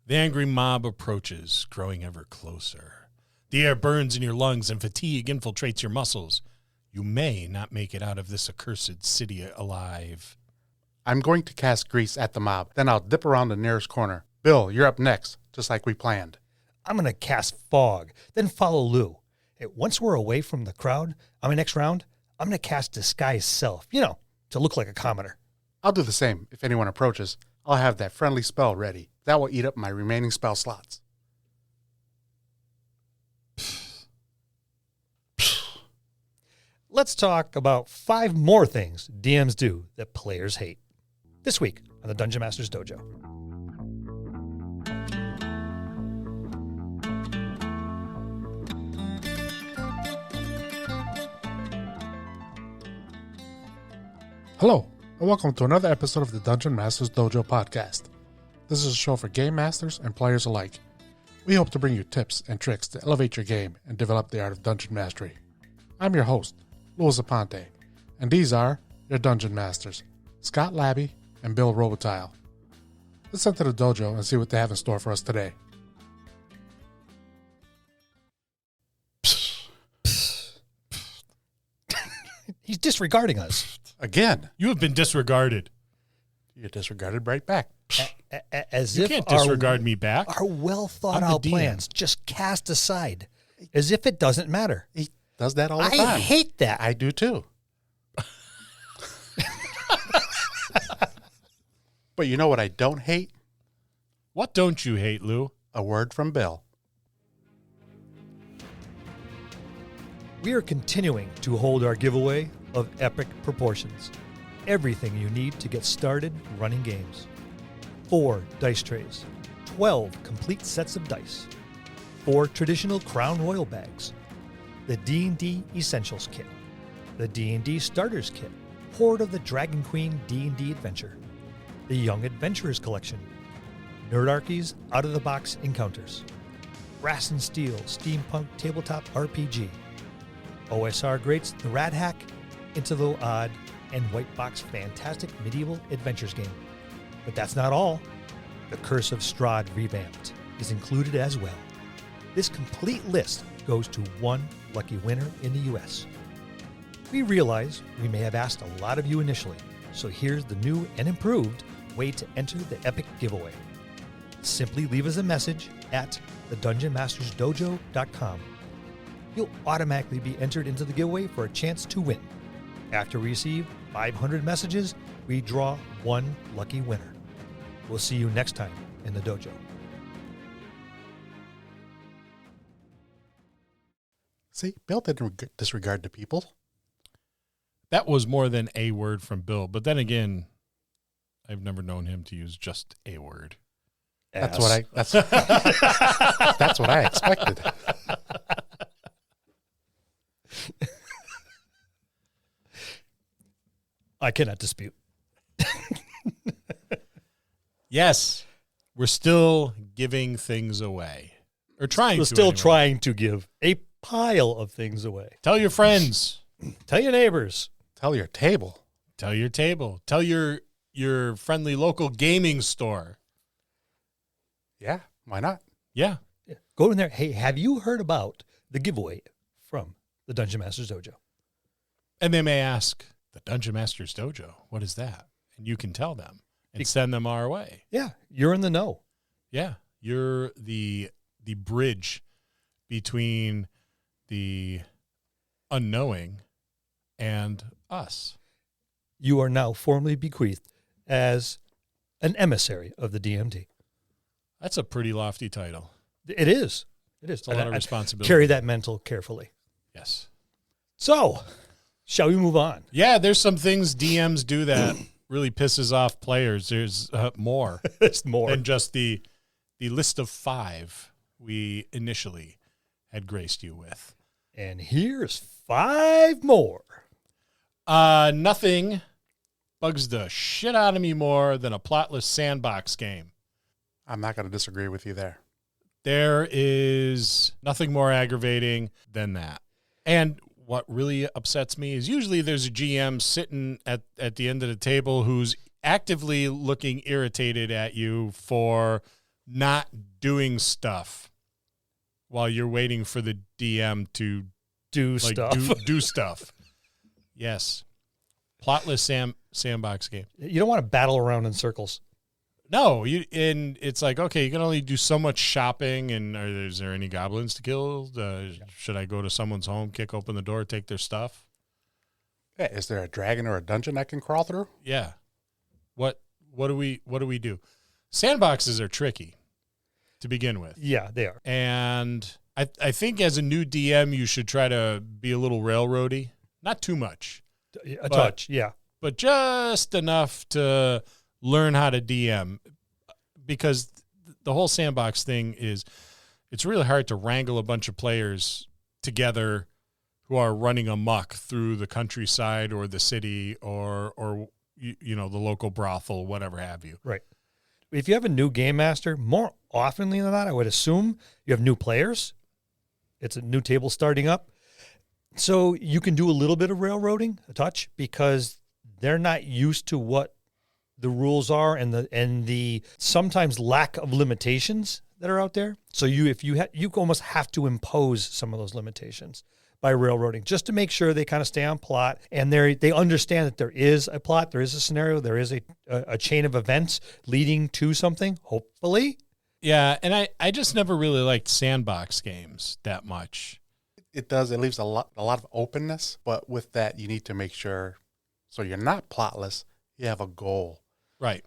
The angry mob approaches, growing ever closer. The air burns in your lungs and fatigue infiltrates your muscles. You may not make it out of this accursed city alive. I'm going to cast grease at the mob, then I'll dip around the nearest corner. Bill, you're up next, just like we planned. I'm going to cast fog, then follow Lou. Once we're away from the crowd, on my next round, I'm going to cast disguise self, to look like a commoner. I'll do the same. If anyone approaches, I'll have that friendly spell ready. That will eat up my remaining spell slots. Let's talk about 5 more things DMs do that players hate. This week on the Dungeon Masters Dojo. Hello, and welcome to another episode of the Dungeon Masters Dojo podcast. This is a show for game masters and players alike. We hope to bring you tips and tricks to elevate your game and develop the art of dungeon mastery. I'm your host, Louis Aponte, and these are your Dungeon Masters, Scott Labby and Bill Robotile. Let's enter the dojo and see what they have in store for us today. He's disregarding us. Again, You have been disregarded. you're disregarded right back. As You if can't disregard me back. our well thought I'm the out DM. plans just cast aside, as if it doesn't matter. He does that all the I time. hate that. I do too. But you know what I don't hate? What don't you hate, Lou? A word from Bill. We are continuing to hold our giveaway of epic proportions. Everything you need to get started running games. 4 dice trays, 12 complete sets of dice, 4 traditional Crown Royal bags, the D&D Essentials Kit, the D&D Starters Kit, Horde of the Dragon Queen D&D Adventure, the Young Adventurers Collection, Nerdarchy's Out-of-the-Box Encounters, Brass and Steel Steampunk Tabletop RPG, OSR Greats The Rat Hack, Into the Odd, and White Box Fantastic Medieval Adventures game. But that's not all. The Curse of Strahd Revamped is included as well. This complete list goes to one lucky winner in the U.S. We realize we may have asked a lot of you initially, so here's the new and improved way to enter the epic giveaway. Simply leave us a message at thedungeonmastersdojo.com. You'll automatically be entered into the giveaway for a chance to win. After we receive 500 messages, we draw one lucky winner. We'll see you next time in the dojo. See, Bill didn't disregard the people. That was more than a word from Bill. But then again, I've never known him to use just a word. That's what that's what I expected. I cannot dispute. Yes, we're still giving things away. Or trying We're to. still anyway. trying to give a pile of things away. Tell your friends. Tell your neighbors. Tell your table. Tell your table. Tell your friendly local gaming store. Yeah, why not? Yeah. Go in there. Hey, have you heard about the giveaway from the Dungeon Masters Dojo? And they may ask, the Dungeon Masters Dojo, what is that? And you can tell them and send them our way. Yeah, you're in the know. Yeah. You're the bridge between the unknowing and us. You are now formally bequeathed as an emissary of the DMT. That's a pretty lofty title. It is. It is. It's a lot of responsibility. Carry that mantle carefully. Yes. So, shall we move on? Yeah, there's some things DMs do that really pisses off players. There's more There's more. than just the list of 5 we initially had graced you with. And here's 5 more. Nothing bugs the shit out of me more than a plotless sandbox game. I'm not going to disagree with you there. There is nothing more aggravating than that. And what really upsets me is usually there's a GM sitting at the end of the table who's actively looking irritated at you for not doing stuff while you're waiting for the DM to Do stuff. Do stuff. Yes. Plotless sandbox game. You don't want to battle around in circles. No, and it's like, okay, you can only do so much shopping, and is there any goblins to kill? Should I go to someone's home, kick open the door, take their stuff? Yeah, is there a dragon or a dungeon I can crawl through? Yeah. What do we do? Sandboxes are tricky to begin with. Yeah, they are. And I think as a new DM, you should try to be a little railroady. Not too much. A touch, yeah. But just enough to learn how to DM, because the whole sandbox thing it's really hard to wrangle a bunch of players together who are running amok through the countryside or the city or the local brothel, whatever have you. Right. If you have a new game master, more often than not, I would assume you have new players. It's a new table starting up. So you can do a little bit of railroading, a touch, because they're not used to what the rules are and the sometimes lack of limitations that are out there. So you almost have to impose some of those limitations by railroading, just to make sure they kind of stay on plot, and they understand that there is a plot, there is a scenario, there is a chain of events leading to something, hopefully. Yeah, and I just never really liked sandbox games that much. It does. It leaves a lot of openness, but with that, you need to make sure, so you're not plotless, you have a goal. Right.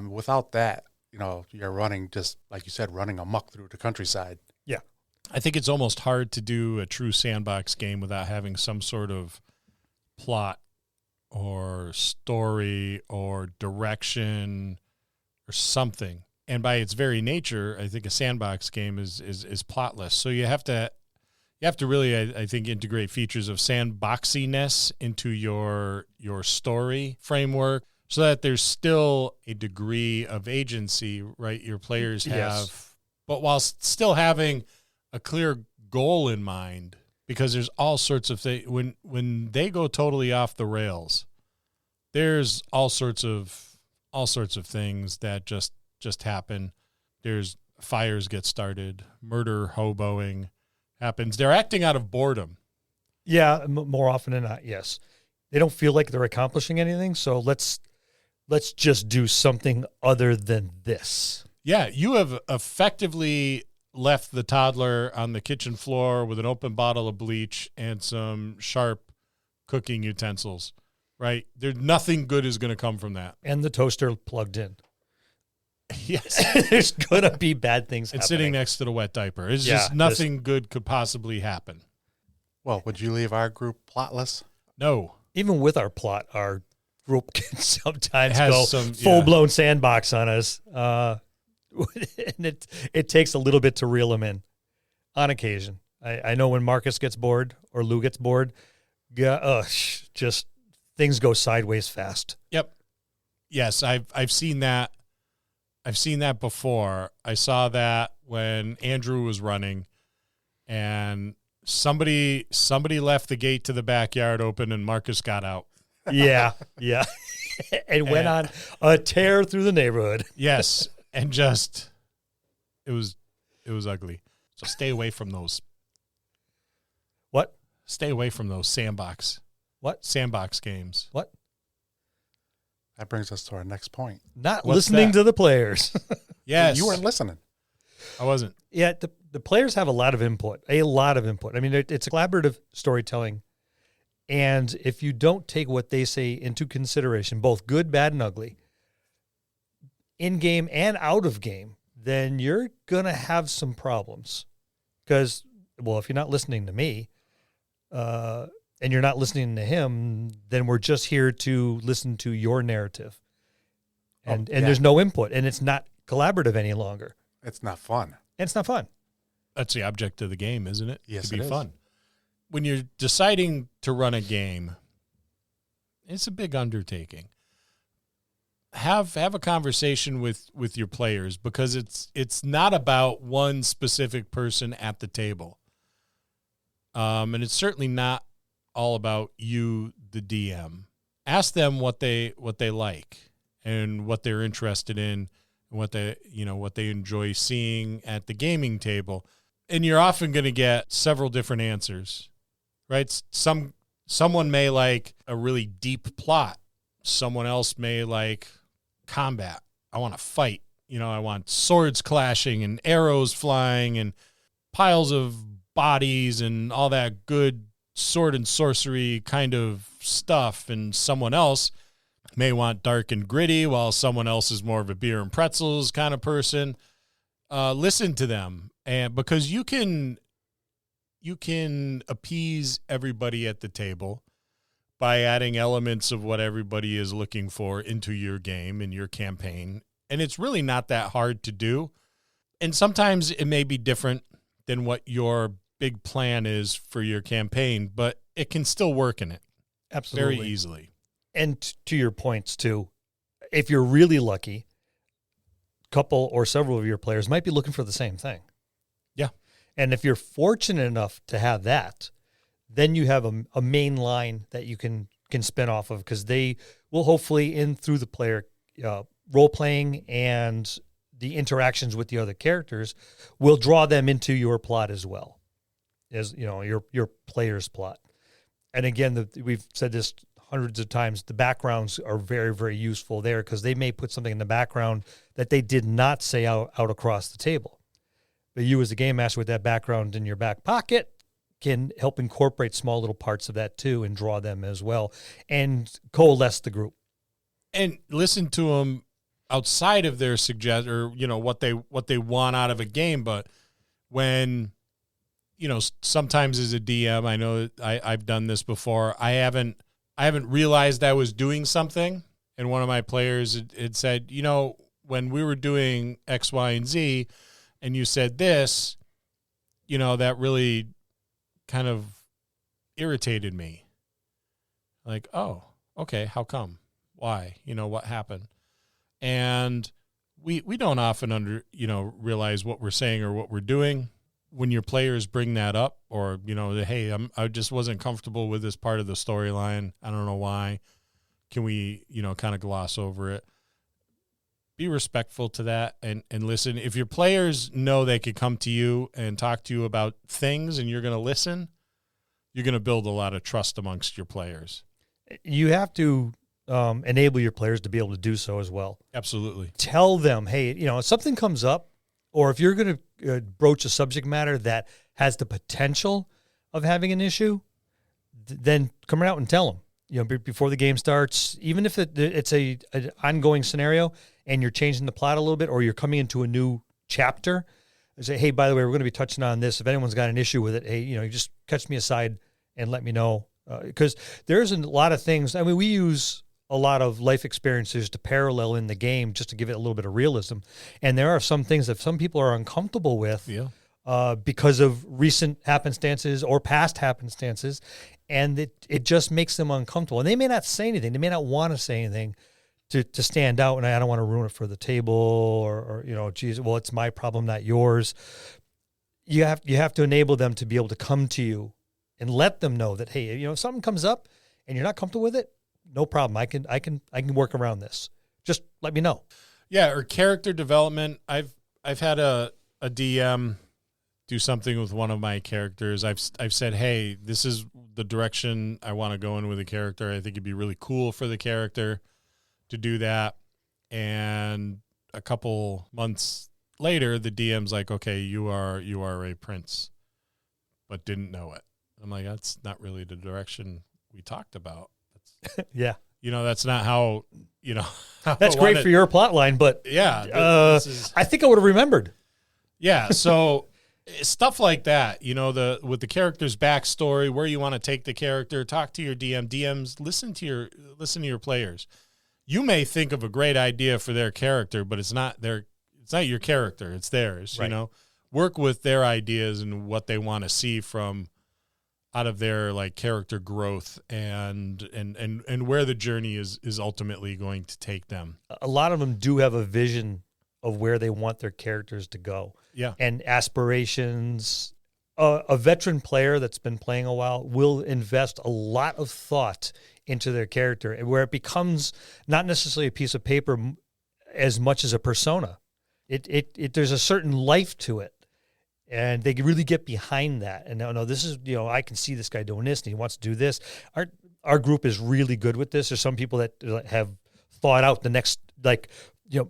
Without that, you're running, just like you said, running amok through the countryside. Yeah. I think it's almost hard to do a true sandbox game without having some sort of plot or story or direction or something. And by its very nature, I think a sandbox game is plotless. So you have to really, I think, integrate features of sandboxiness into your story framework, so that there's still a degree of agency, right? Your players have, Yes. but while still having a clear goal in mind, because there's all sorts of things. When they go totally off the rails, there's all sorts of things that just happen. There's fires get started, murder, hoboing happens. They're acting out of boredom. Yeah, more often than not, yes. They don't feel like they're accomplishing anything, so let's just do something other than this. Yeah, you have effectively left the toddler on the kitchen floor with an open bottle of bleach and some sharp cooking utensils, right? There's nothing good is going to come from that. And the toaster plugged in. Yes. There's going to be bad things It's happening. sitting next to the wet diaper. It's Yeah, just nothing good could possibly happen. Well, would you leave our group plotless? No. Even with our plot, our group can sometimes Has go some- full-blown sandbox on us. And it takes a little bit to reel them in on occasion. I know when Marcus gets bored or Lou gets bored, just things go sideways fast. Yep. Yes, I've seen that. I've seen that before. I saw that when Andrew was running, and somebody left the gate to the backyard open, and Marcus got out. Yeah. And went on a tear through the neighborhood. Yes, and just it was ugly. So stay away from those. What? Stay away from those sandbox games. What? That brings us to our next point. Not What's listening that? to the players. Yes, You weren't listening. I wasn't. Yeah, the players have a lot of input. I mean, it's collaborative storytelling. And if you don't take what they say into consideration, both good, bad, and ugly, in game and out of game, then you're going to have some problems. Because, well, if you're not listening to me and you're not listening to him, then we're just here to listen to your narrative. And there's no input, and it's not collaborative any longer. It's not fun. And it's not fun. That's the object of the game, isn't it? Yes, to be it is. fun. When you're deciding to run a game, it's a big undertaking. Have a conversation with your players, because it's not about one specific person at the table. And it's certainly not all about you, the DM. Ask them what they like and what they're interested in, what they enjoy seeing at the gaming table. And you're often going to get several different answers, right? Someone may like a really deep plot. Someone else may like combat. I want to fight. I want swords clashing and arrows flying and piles of bodies and all that good sword and sorcery kind of stuff. And someone else may want dark and gritty, while someone else is more of a beer and pretzels kind of person. Listen to them, and because you can appease everybody at the table by adding elements of what everybody is looking for into your game and your campaign. And it's really not that hard to do. And sometimes it may be different than what your big plan is for your campaign, but it can still work in it. Absolutely. Very easily. And to your points too, if you're really lucky, a couple or several of your players might be looking for the same thing. Yeah. And if you're fortunate enough to have that, then you have a main line that you can spin off of, because they will hopefully, through the player role playing and the interactions with the other characters, will draw them into your plot as well as your player's plot. And again, we've said this hundreds of times, the backgrounds are very, very useful there, because they may put something in the background that they did not say out across the table. But you as a game master with that background in your back pocket can help incorporate small little parts of that too and draw them as well and coalesce the group. And listen to them outside of their suggest or, what they want out of a game. But when, sometimes as a DM, I know I've done this before. I haven't realized I was doing something. And one of my players had said, when we were doing X, Y, and Z, and you said this, that really kind of irritated me. Like, oh, okay, how come? Why? What happened? And we don't often realize what we're saying or what we're doing. When your players bring that up, or, hey, I just wasn't comfortable with this part of the storyline. I don't know why. Can we, kind of gloss over it? Be respectful to that and listen. If your players know they could come to you and talk to you about things and you're going to listen, you're going to build a lot of trust amongst your players. You have to enable your players to be able to do so as well. Absolutely. Tell them, hey, if something comes up, or if you're going to broach a subject matter that has the potential of having an issue, then come out and tell them, before the game starts, even if it's an ongoing scenario and you're changing the plot a little bit, or you're coming into a new chapter, say, hey, by the way, we're going to be touching on this. If anyone's got an issue with it, hey, you just catch me aside and let me know. Because there's a lot of things. I mean, we use a lot of life experiences to parallel in the game just to give it a little bit of realism. And there are some things that some people are uncomfortable with because of recent happenstances or past happenstances. And it just makes them uncomfortable. And they may not say anything. They may not want to say anything to stand out. And I don't want to ruin it for the table or geez, well, it's my problem, not yours. You have to enable them to be able to come to you and let them know that, hey, if something comes up and you're not comfortable with it, no problem. I can work around this. Just let me know. Yeah, or character development. I've had a DM do something with one of my characters. I've said, hey, this is the direction I want to go in with a character. I think it'd be really cool for the character to do that. And a couple months later, the DM's like, okay, you are a prince, but didn't know it. I'm like, that's not really the direction we talked about. Yeah. That's not how, That's great for your plot line, but yeah, I think I would have remembered. Yeah. So stuff like that, with the character's backstory, where you want to take the character, talk to your DMs, listen to your players. You may think of a great idea for their character, but it's not your character. It's theirs, right. Work with their ideas and what they want to see from out of their character growth and where the journey is ultimately going to take them. A lot of them do have a vision of where they want their characters to go. Yeah. And aspirations. A veteran player that's been playing a while will invest a lot of thought into their character, where it becomes not necessarily a piece of paper as much as a persona. There's a certain life to it, and they really get behind that. And no, this is, I can see this guy doing this, and he wants to do this. Our group is really good with this. There's some people that have thought out the next,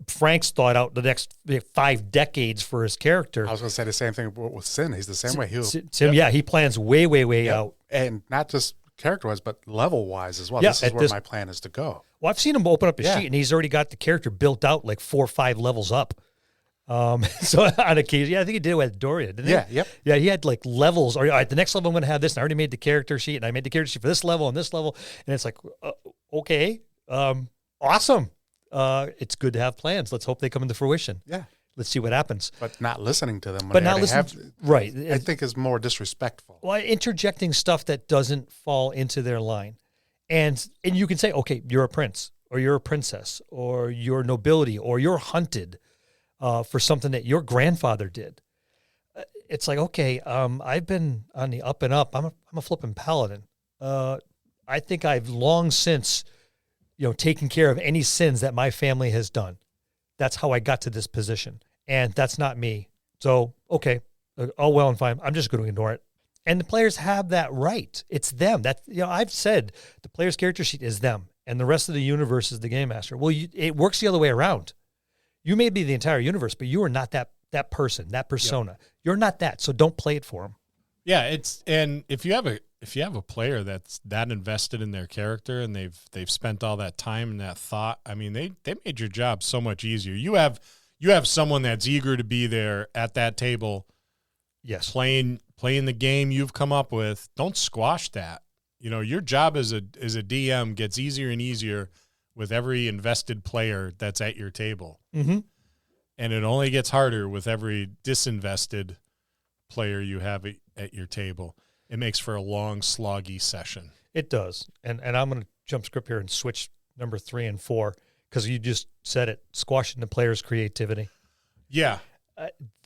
Frank's thought out the next 5 decades for his character. I was going to say the same thing with Sin. He's the same way. Tim, he plans way out. And not just character-wise, but level-wise as well. Yeah, this is where my plan is to go. Well, I've seen him open up his sheet, and he's already got the character built out like 4 or 5 levels up. So on occasion, I think he did it with Doria, didn't he? Yep. Yeah, he had like levels. Or, all right, the next level I'm going to have this, and I already made the character sheet, and I made the character sheet for this level and this level. And it's like, okay, awesome. It's good to have plans. Let's hope they come into fruition. Yeah. Let's see what happens. But not listening to them. But not listening. Right. I think is more disrespectful. Well, interjecting stuff that doesn't fall into their line. And you can say, okay, you're a prince, or you're a princess, or you're nobility, or you're hunted for something that your grandfather did. It's like, okay, I've been on the up and up. I'm a flipping paladin. I think I've long since, taken care of any sins that my family has done. That's how I got to this position. And that's not me. So, okay, all well and fine. I'm just going to ignore it. And the players have that right. It's them. I've said the player's character sheet is them, and the rest of the universe is the game master. Well, it works the other way around. You may be the entire universe, but you are not that person, that persona. Yep. You're not that, so don't play it for them. Yeah, and if you have a player that's that invested in their character and they've spent all that time and that thought, I mean, they made your job so much easier. You have someone that's eager to be there at that table. Yes. Playing the game you've come up with. Don't squash that. Your job as a DM gets easier and easier with every invested player that's at your table. Mm-hmm. And it only gets harder with every disinvested player you have at your table. It makes for a long, sloggy session. It does. And I'm going to jump script here and switch number 3 and 4 because you just said it, squashing the player's creativity. Yeah.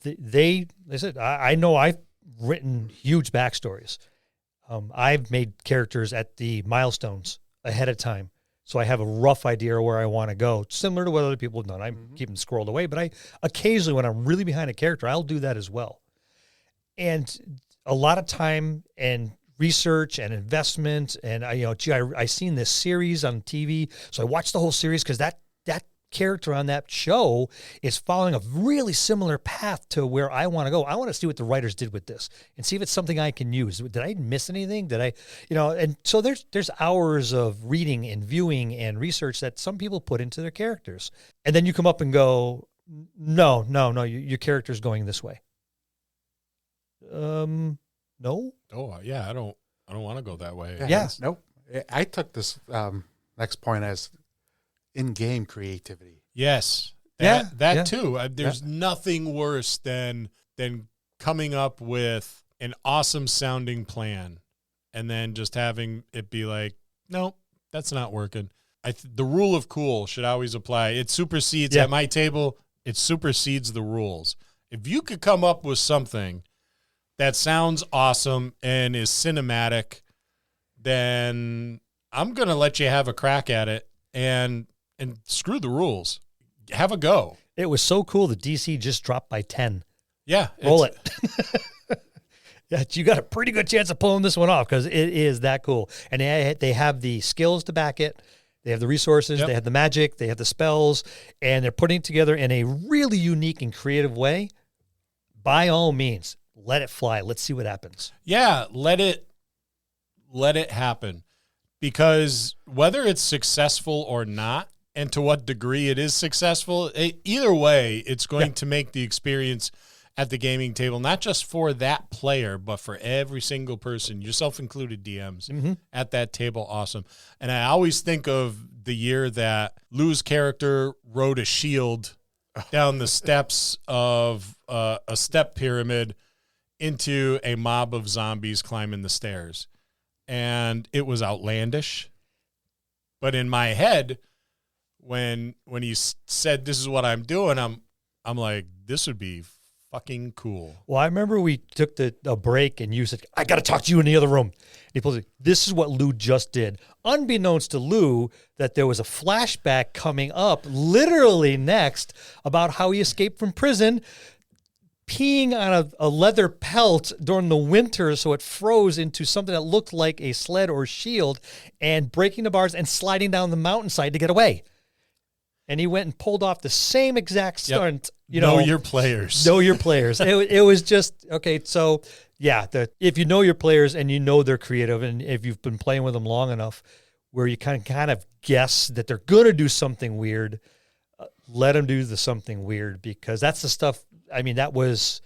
They said, I know I've written huge backstories. I've made characters at the milestones ahead of time. So I have a rough idea of where I want to go, similar to what other people have done. I'm keeping scrolled away, but I occasionally, when I'm really behind a character, I'll do that as well. And a lot of time and research and investment, and I seen this series on TV, so I watched the whole series because that character on that show is following a really similar path to where I want to go. I want to see what the writers did with this and see if it's something I can use. Did I miss anything? Did I, and so there's hours of reading and viewing and research that some people put into their characters. And then you come up and go, no, your character's going this way. No. Oh yeah. I don't want to go that way. Yeah. Nope. I took this next point as in-game creativity. Yes. Too. There's nothing worse than coming up with an awesome sounding plan and then just having it be like, nope, that's not working. The rule of cool should always apply. It supersedes at my table. It supersedes the rules. If you could come up with something that sounds awesome and is cinematic, then I'm going to let you have a crack at it and screw the rules. Have a go. It was so cool that DC just dropped by 10. Yeah. Roll it. Yeah, you got a pretty good chance of pulling this one off because it is that cool. And they have the skills to back it. They have the resources. Yep. They have the magic. They have the spells. And they're putting it together in a really unique and creative way. By all means, let it fly. Let's see what happens. Yeah, let it happen. Because whether it's successful or not, and to what degree it is successful, either way, it's going to make the experience at the gaming table, not just for that player, but for every single person, yourself included, DMs, at that table, awesome. And I always think of the year that Lou's character rode a shield down the steps of a step pyramid into a mob of zombies climbing the stairs. And it was outlandish. But in my head, when he said, this is what I'm doing, I'm like, this would be fucking cool. Well, I remember we took a break and you said, I got to talk to you in the other room. And he pulls it. This is what Lou just did. Unbeknownst to Lou, that there was a flashback coming up literally next about how he escaped from prison, peeing on a leather pelt during the winter so it froze into something that looked like a sled or shield, and breaking the bars and sliding down the mountainside to get away. And he went and pulled off the same exact stunt. Yep. Know your players. Know your players. It was just, okay, so yeah, if you know your players and you know they're creative, and if you've been playing with them long enough where you kind of guess that they're going to do something weird, let them do the something weird, because that's the stuff. I mean, that was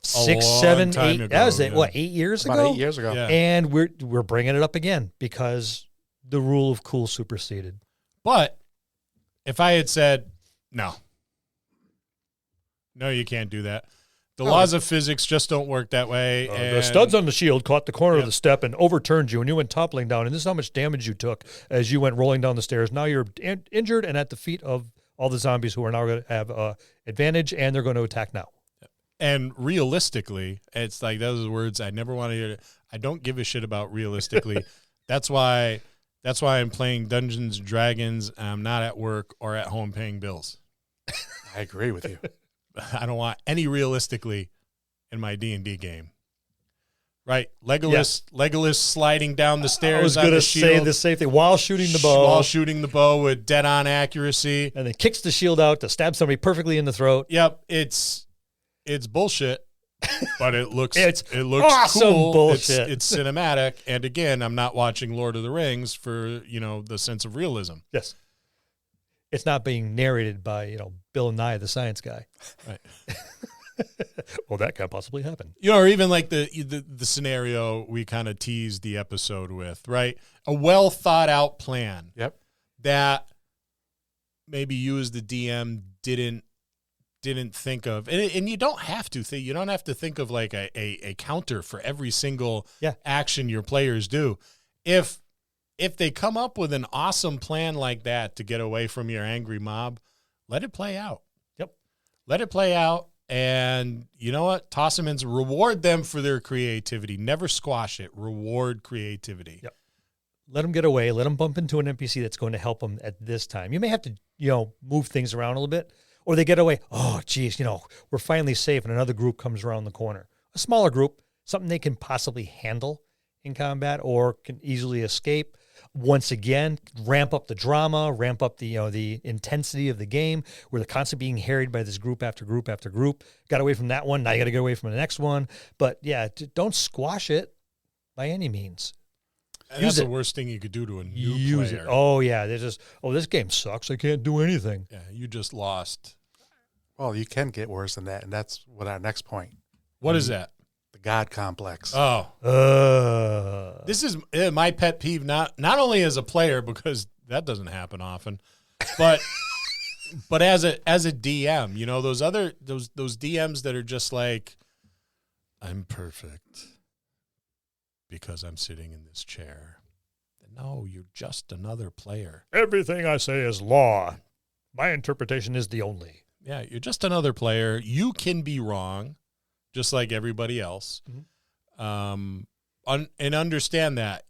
6, 7, 8. Ago, that was 8 years ago? About 8 years ago. Yeah. And we're bringing it up again because the rule of cool superseded. But if I had said, no, you can't do that. The laws of physics just don't work that way. The studs on the shield caught the corner of the step and overturned you, and you went toppling down. And this is how much damage you took as you went rolling down the stairs. Now you're injured and at the feet of all the zombies who are now going to have advantage, and they're going to attack now. And realistically, it's like those words I never want to hear. I don't give a shit about realistically. That's why I'm playing Dungeons and Dragons, and I'm not at work or at home paying bills. I agree with you. I don't want any realistically in my D&D game. Right? Legolas sliding down the stairs. I was going to say the same thing while shooting the bow. While shooting the bow with dead-on accuracy. And then kicks the shield out to stab somebody perfectly in the throat. Yep, it's bullshit, but it looks awesome cool. Bullshit. It's cinematic, and again, I'm not watching Lord of the Rings for the sense of realism. Yes, it's not being narrated by Bill Nye the Science Guy. Right. Well, that can't possibly happen. Or even like the scenario we kind of teased the episode with, right? A well thought out plan. Yep. That maybe you as the DM didn't think of, and you don't have to think. You don't have to think of like a counter for every single action your players do. If they come up with an awesome plan like that to get away from your angry mob, let it play out. Yep. Let it play out. And you know what? Toss them in, reward them for their creativity. Never squash it. Reward creativity. Yep. Let them get away. Let them bump into an NPC that's going to help them at this time. You may have to, move things around a little bit, or they get away. Oh, geez, we're finally safe, and another group comes around the corner. A smaller group, something they can possibly handle in combat or can easily escape. Once again, ramp up the drama, ramp up the intensity of the game, where they're constantly being harried by this group after group after group. Got away from that one, now you got to get away from the next one. But yeah, don't squash it by any means. That's the worst thing you could do to a new player. Oh yeah, this game sucks. I can't do anything. Yeah, you just lost. Well, you can get worse than that, and that's what our next point. What is that? The God complex. Oh. This is my pet peeve, not only as a player, because that doesn't happen often, but as a DM, those DMs that are just like, I'm perfect because I'm sitting in this chair. No, you're just another player. Everything I say is law. My interpretation is the only. Yeah, you're just another player. You can be wrong, just like everybody else. Mm-hmm. And understand that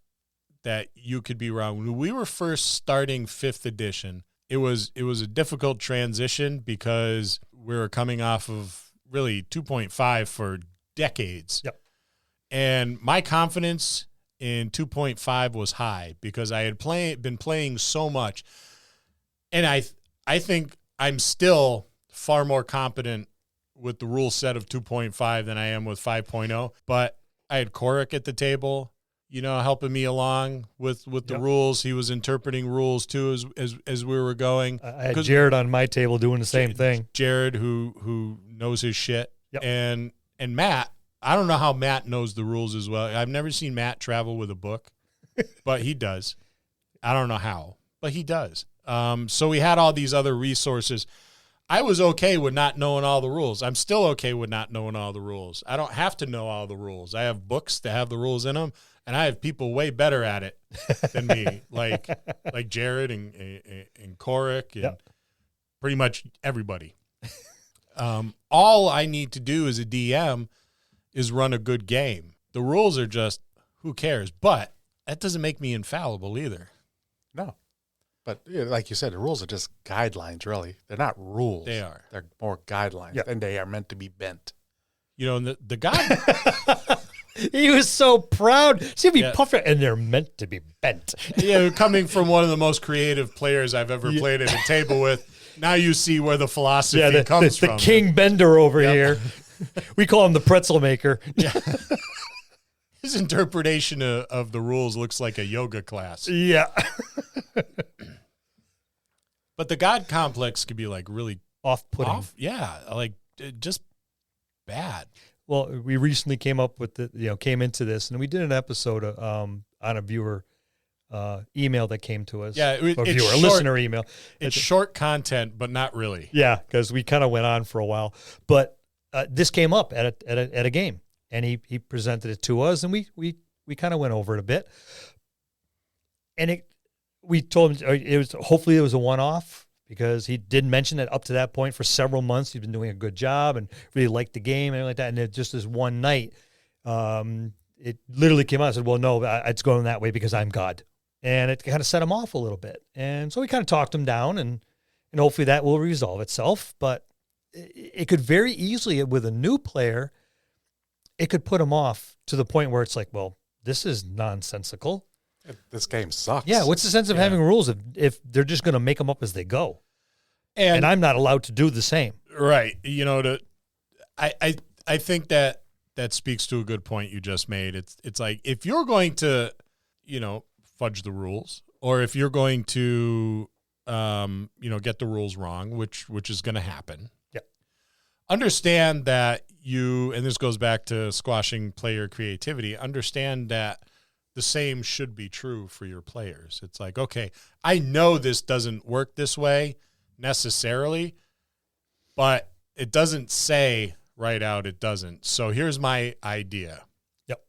you could be wrong. When we were first starting 5th edition, it was a difficult transition because we were coming off of really 2.5 for decades. Yep. And my confidence in 2.5 was high because I had been playing so much. And I think I'm still far more competent with the rule set of 2.5 than I am with 5.0. But I had Korik at the table, helping me along with the rules. He was interpreting rules too as we were going. I had Jared on my table doing the same thing. Jared, who knows his shit. Yep. And Matt, I don't know how Matt knows the rules as well. I've never seen Matt travel with a book, but he does. I don't know how, but he does. So we had all these other resources. I was okay with not knowing all the rules. I'm still okay with not knowing all the rules. I don't have to know all the rules. I have books that have the rules in them, and I have people way better at it than me, like Jared and Korik and pretty much everybody. All I need to do as a DM is run a good game. The rules are just, who cares? But that doesn't make me infallible either. No. But like you said, the rules are just guidelines, really. They're not rules. They are. They're more guidelines, and they are meant to be bent. You know, and the guy... He was so proud. See, we puffed it, and they're meant to be bent. Yeah, coming from one of the most creative players I've ever played at a table with, now you see where the philosophy comes from. The King Bender over here. We call him the pretzel maker. Yeah. His interpretation of the rules looks like a yoga class. Yeah. But the God complex could be like really off-putting. Yeah, like just bad. Well, we recently came into this, and we did an episode on a viewer email that came to us. Yeah, a listener email. It's short content, but not really. Yeah, because we kind of went on for a while. But this came up at a game, and he presented it to us, and we kind of went over it a bit. And we told him hopefully it was a one-off, because he did mention that up to that point for several months he's been doing a good job and really liked the game and everything like that. And it just this one night, it literally came out and said, well, no, it's going that way because I'm God. And it kind of set him off a little bit. And so we kind of talked him down, and hopefully that will resolve itself. But it could very easily, with a new player, it could put him off to the point where it's like, well, this is nonsensical. This game sucks. Yeah, what's the sense of having rules if they're just going to make them up as they go? And I'm not allowed to do the same. Right. You know, I think that speaks to a good point you just made. It's like, if you're going to, fudge the rules, or if you're going to, get the rules wrong, which is going to happen. Yeah. Understand that and this goes back to squashing player creativity, understand that the same should be true for your players. It's like, okay, I know this doesn't work this way necessarily, but it doesn't say right out it doesn't. So here's my idea. Yep.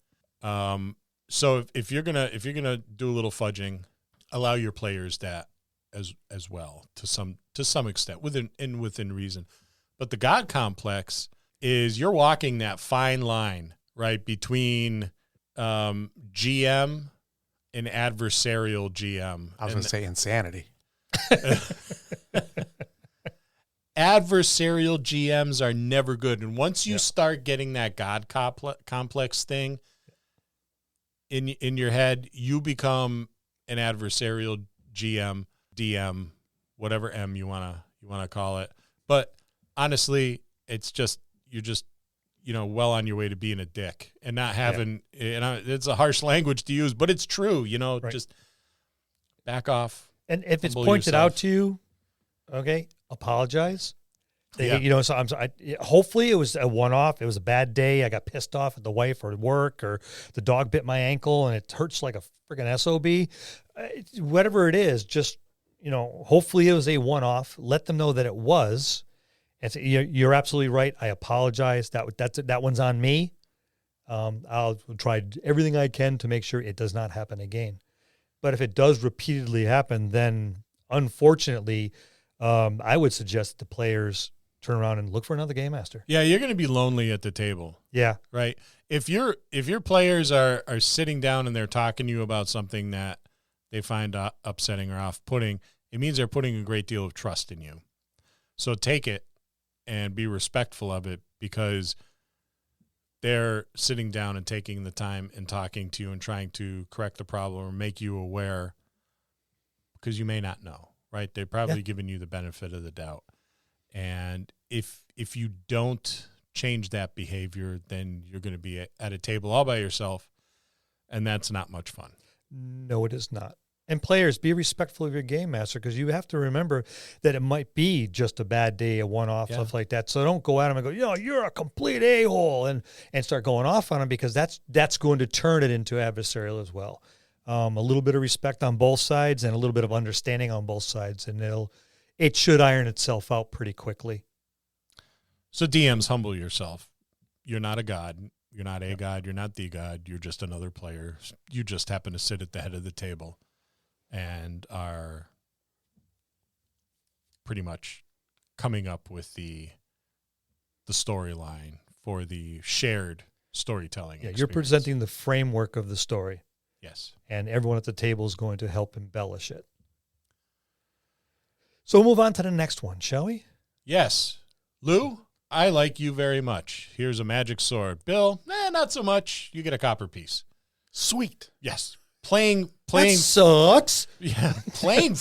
So if you're gonna do a little fudging, allow your players that as well to some extent within reason. But the God complex is you're walking that fine line, right, between GM and adversarial GM. I was going to say insanity. Adversarial GMs are never good. And once you start getting that God complex thing in your head, you become an adversarial GM, DM, whatever M you want to call it. But honestly, it's just, you're just, well on your way to being a dick and not having, it's a harsh language to use, but it's true, right. Just back off. And if it's pointed out to you, okay, apologize. Yeah. So I'm sorry. Hopefully it was a one-off. It was a bad day. I got pissed off at the wife or at work, or the dog bit my ankle and it hurts like a freaking SOB. Whatever it is, just, hopefully it was a one-off. Let them know that it was. And so you're absolutely right. I apologize. That one's on me. I'll try everything I can to make sure it does not happen again. But if it does repeatedly happen, then unfortunately, I would suggest the players turn around and look for another game master. Yeah, you're going to be lonely at the table. Yeah, right. If your players are sitting down and they're talking to you about something that they find upsetting or off-putting, it means they're putting a great deal of trust in you. So take it and be respectful of it, because they're sitting down and taking the time and talking to you and trying to correct the problem or make you aware, because you may not know, right? They're probably giving you the benefit of the doubt. And if you don't change that behavior, then you're going to be at a table all by yourself, and that's not much fun. No, it is not. And players, be respectful of your game master, because you have to remember that it might be just a bad day, a one-off, stuff like that. So don't go at him and go, you're a complete a-hole, and start going off on him, because that's going to turn it into adversarial as well. A little bit of respect on both sides and a little bit of understanding on both sides, and it should iron itself out pretty quickly. So DMs, humble yourself. You're not a god. You're not a god. You're not the god. You're just another player. You just happen to sit at the head of the table and are pretty much coming up with the storyline, for the shared storytelling. Yeah, you're experience. presenting the framework of the story, Yes. and everyone at the table is going to help embellish it. So we'll move on to the next one, shall we? Yes. Lou, I like you very much. Here's a magic sword. Bill, not so much. You get a copper piece. Sweet. Yes. Playing, That sucks. yeah, playing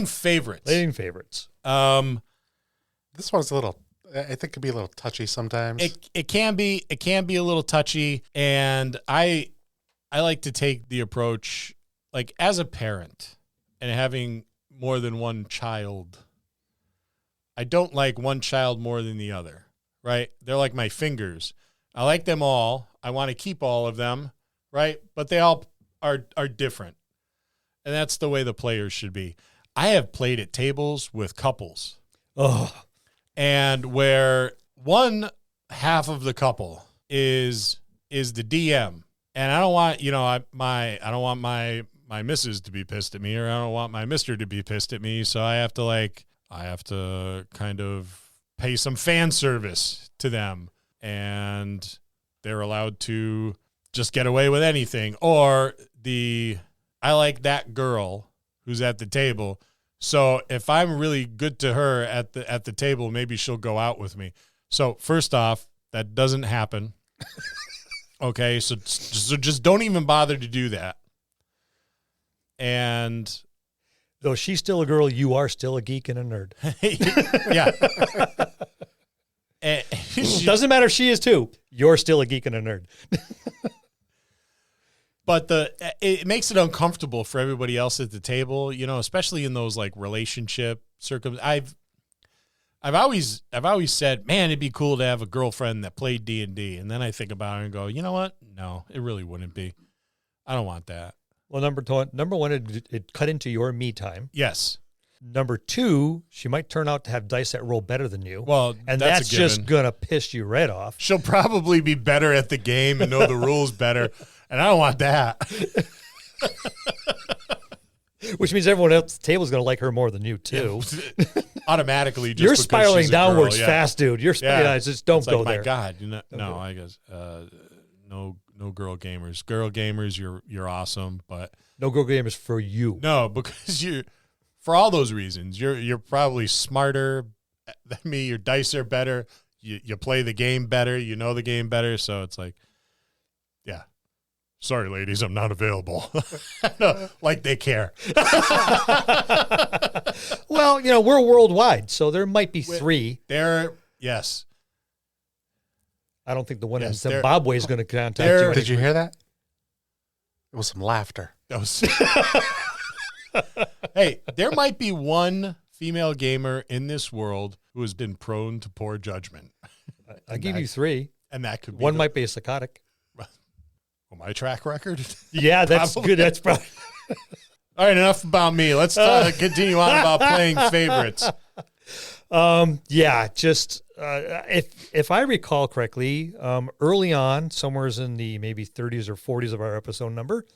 favorites. Playing favorites. This one's a little, I think it can be a little touchy sometimes. It can be a little touchy, and I like to take the approach, like, as a parent and having more than one child, I don't like one child more than the other, right? They're like my fingers. I like them all. I want to keep all of them, right? But they all are different. And that's the way the players should be. I have played at tables with couples. Oh, And where one half of the couple is the DM, and I don't want, I don't want my missus to be pissed at me, or I don't want my mister to be pissed at me, so I have to kind of pay some fan service to them, and they're allowed to just get away with anything. Or I like that girl who's at the table. So if I'm really good to her at the table, maybe she'll go out with me. So first off, that doesn't happen. Okay, so just don't even bother to do that. And though she's still a girl, you are still a geek and a nerd. yeah. And Doesn't matter if she is too. You're still a geek and a nerd. But it makes it uncomfortable for everybody else at the table, especially in those like relationship circumstances. I've always said, man, it'd be cool to have a girlfriend that played D&D. And then I think about it and go, you know what? No, it really wouldn't be. I don't want that. Well, number one, it cut into your me time. Yes. Number two, she might turn out to have dice that roll better than you. Well, and that's that's a just given. going to piss you right off. She'll probably be better at the game and know the rules better. And I don't want that. Which means everyone else at the table is going to like her more than you, too. Automatically, just You're because spiraling she's a girl, downwards yeah. fast, dude. Just don't It's go like, there. my God, Don't no, go I guess no girl gamers. Girl gamers, you're awesome, but No girl gamers for you. no, because for all those reasons, you're probably smarter than me. Your dice are better. You play the game better. You know the game better. So it's like, yeah. Sorry, ladies, I'm not available. No, like they care. Well, we're worldwide, so there might be three. Yes. I don't think the one Yes, in they're- Zimbabwe is going to contact they're- you. Did you hear that? It was some laughter. That was Hey, there might be one female gamer in this world who has been prone to poor judgment. I'll give you three. And that could be One might be a psychotic. my track record. Yeah, that's Probably. good. That's probably. All right, enough about me. Let's continue on about playing favorites. Yeah, just if I recall correctly, early on, somewhere in the maybe 30s or 40s of our episode number,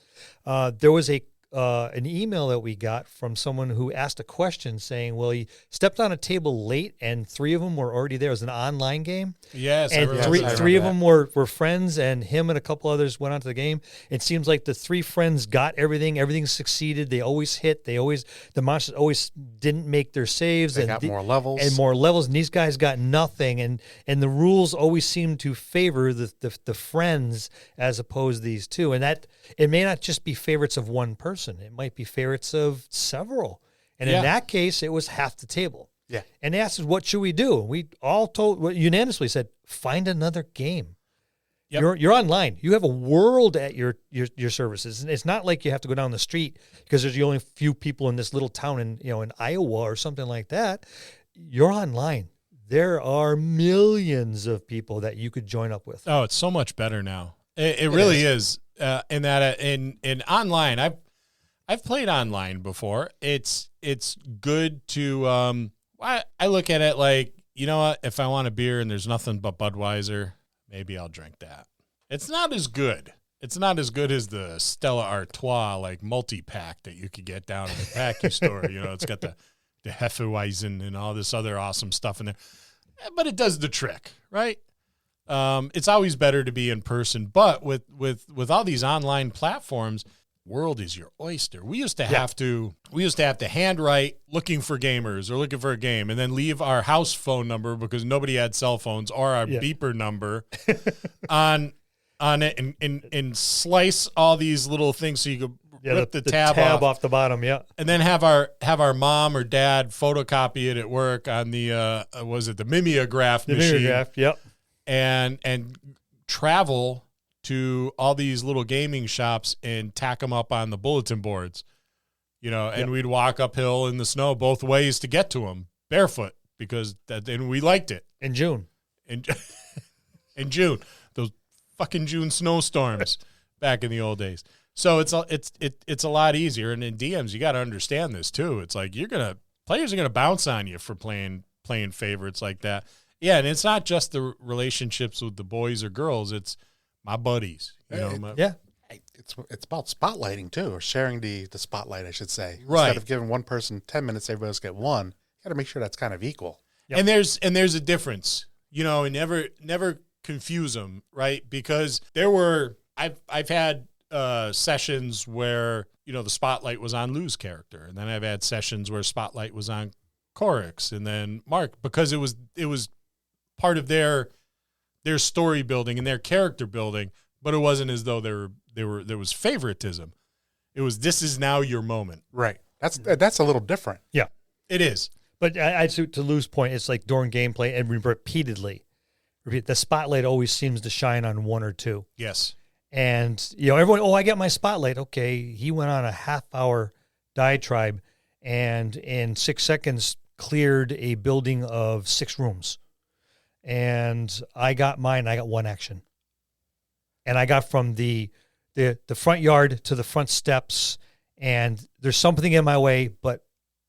there was an email that we got from someone who asked a question saying, well, he stepped on a table late and three of them were already there. It was an online game. Yes, I And remember three that. three of them were friends, and him and a couple others went on to the game. It seems like the three friends got everything. Everything succeeded. They always hit. The monsters always didn't make their saves. They got more levels. And more levels. And these guys got nothing. And the rules always seem to favor the friends as opposed to these two. And that it may not just be favorites of one person. It might be favorites of several. And Yeah. in that case, it was half the table. Yeah. And they asked us, what should we do? We all unanimously said, find another game. Yep. You're online. You have a world at your services. And it's not like you have to go down the street because there's only a few people in this little town in Iowa or something like that. You're online. There are millions of people that you could join up with. Oh, it's so much better now. It really is. In that in online, I've played online before. It's good to. I look at it like, you know what? If I want a beer and there's nothing but Budweiser, maybe I'll drink that. It's not as good. It's not as good as the Stella Artois like multi-pack that you could get down in the packy store. It's got the Hefeweizen and all this other awesome stuff in there. but it does the trick, right? It's always better to be in person, but with all these online platforms, world is your oyster. We used to have to handwrite looking for gamers or looking for a game, and then leave our house phone number because nobody had cell phones, or our beeper number on it, and slice all these little things so you could rip the tab off the bottom, and then have our mom or dad photocopy it at work on the the mimeograph machine. Mimeograph, and travel to all these little gaming shops and tack them up on the bulletin boards, and we'd walk uphill in the snow both ways to get to them barefoot and we liked it. In June. In June, those fucking June snowstorms back in the old days. So it's a lot easier. And in DMs, you got to understand this too. It's like players are gonna bounce on you for playing favorites like that. Yeah, and it's not just the relationships with the boys or girls. It's my buddies. It's about spotlighting too, or sharing the spotlight, I should say. Right. Instead of giving one person 10 minutes, everybody else get one. You got to make sure that's kind of equal. Yep. And there's a difference, and never confuse them, right? Because I've had sessions where the spotlight was on Lou's character, and then I've had sessions where spotlight was on Corix, and then Mark, because it was part of their story building and their character building, but it wasn't as though there was favoritism. It was, this is now your moment. Right. That's a little different. Yeah, it is. But to Lou's point, it's like during gameplay and repeat, the spotlight always seems to shine on one or two. Yes. And, everyone, I got my spotlight. Okay, he went on a half-hour diatribe and in 6 seconds cleared a building of 6 rooms. And I got mine. I got one action. And I got from the front yard to the front steps, and there's something in my way, but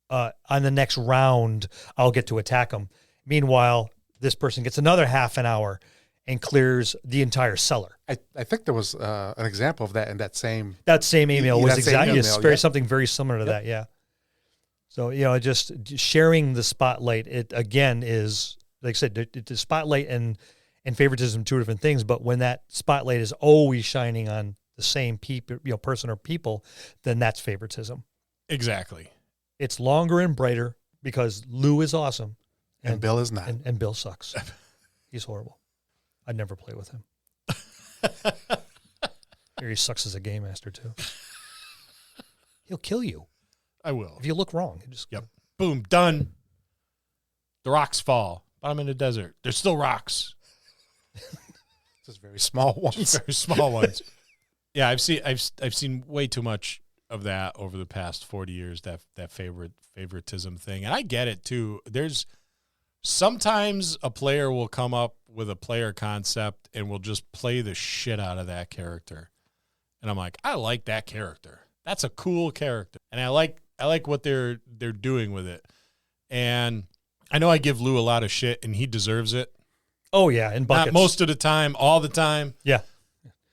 on the next round, I'll get to attack them. Meanwhile, this person gets another half an hour and clears the entire cellar. I think there was an example of that in that same email was exactly something very similar to that. Yeah. So, just sharing the spotlight, it again is, like I said, the spotlight and favoritism, two different things. But when that spotlight is always shining on the same person or people, then that's favoritism. Exactly. It's longer and brighter because Lou is awesome. And Bill is not. And Bill sucks. He's horrible. I'd never play with him. He sucks as a game master, too. He'll kill you. I will. If you look wrong. Yep. Boom. Done. The rocks fall. I'm in the desert. There's still rocks. Just very small ones. Very small ones. Yeah, I've seen way too much of that over the past 40 years, that favoritism thing. And I get it too. There's sometimes a player will come up with a player concept and will just play the shit out of that character. And I'm like, I like that character. That's a cool character. And I like what they're doing with it. And I know I give Lou a lot of shit, and he deserves it. Oh, yeah, in buckets. Not most of the time, all the time. Yeah.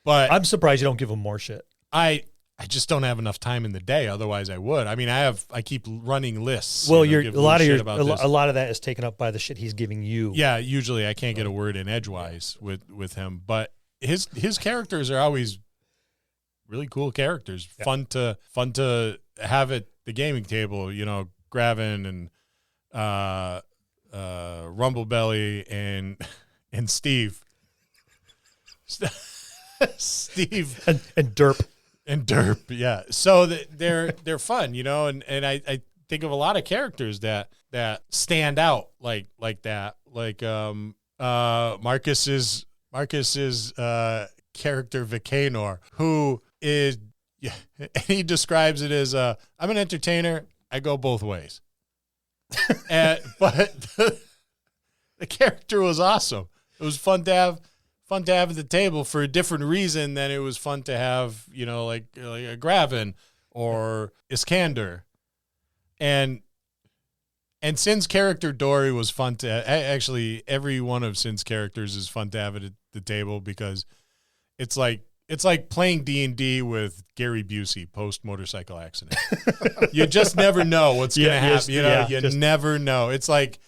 But I'm surprised you don't give him more shit. I just don't have enough time in the day. Otherwise, I would. I mean, I keep running lists. Well, a lot of that is taken up by the shit he's giving you. Yeah, usually I can't get a word in edgewise with him, but his characters are always really cool characters. Yeah. Fun to have at the gaming table. Gravin and Rumblebelly and Steve. Steve and Derp. And Derp, yeah. So they're fun, and I think of a lot of characters that stand out like that. Like Marcus's character Vicanor, who is, yeah, he describes it as I'm an entertainer. I go both ways. But the character was awesome. It was fun to have at the table for a different reason than it was fun to have, like a Gravin or Iskander. And Sin's character Dory was fun to actually every one of Sin's characters is fun to have at the table because it's like playing D&D with Gary Busey post motorcycle accident. You just never know what's going to happen. You never know. It's like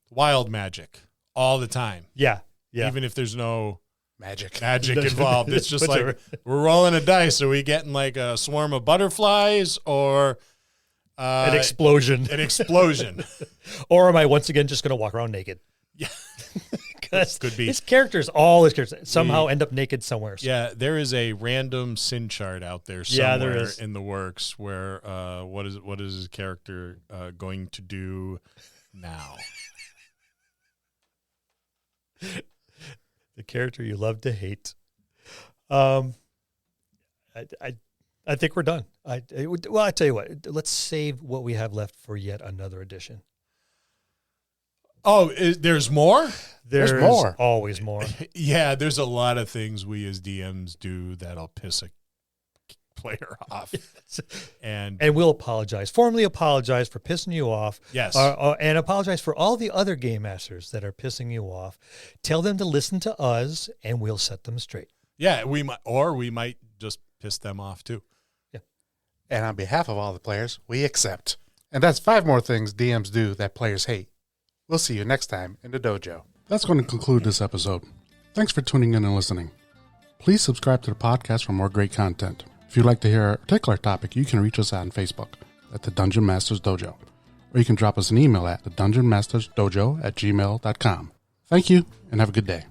wild magic all the time. Yeah. Yeah. Even if there's no Magic. involved. It's just Whatever. like we're rolling a dice. Are we getting like a swarm of butterflies or An explosion. An explosion. Or am I once again just going to walk around naked? Yeah. Because Could be. all his characters somehow end up naked somewhere. Yeah, there is a random sin chart out there Yeah, somewhere there is. in the works where what is his character going to do now? The character you love to hate. I think we're done. I tell you what. Let's save what we have left for yet another edition. Oh, there's more? There's more. Always more. Yeah, there's a lot of things we as DMs do that'll piss a player off. And we'll apologize. Formally apologize for pissing you off. yes. And apologize for all the other game masters that are pissing you off. Tell them to listen to us, and we'll set them straight. Yeah, we might just piss them off too. And on behalf of all the players, we accept. And that's 5 more things DMs do that players hate. We'll see you next time in the dojo. That's going to conclude this episode. Thanks for tuning in and listening. Please subscribe to the podcast for more great content. If you'd like to hear a particular topic, you can reach us on Facebook at the Dungeon Masters Dojo. Or you can drop us an email at thedungeonmastersdojo@gmail.com. Thank you, and have a good day.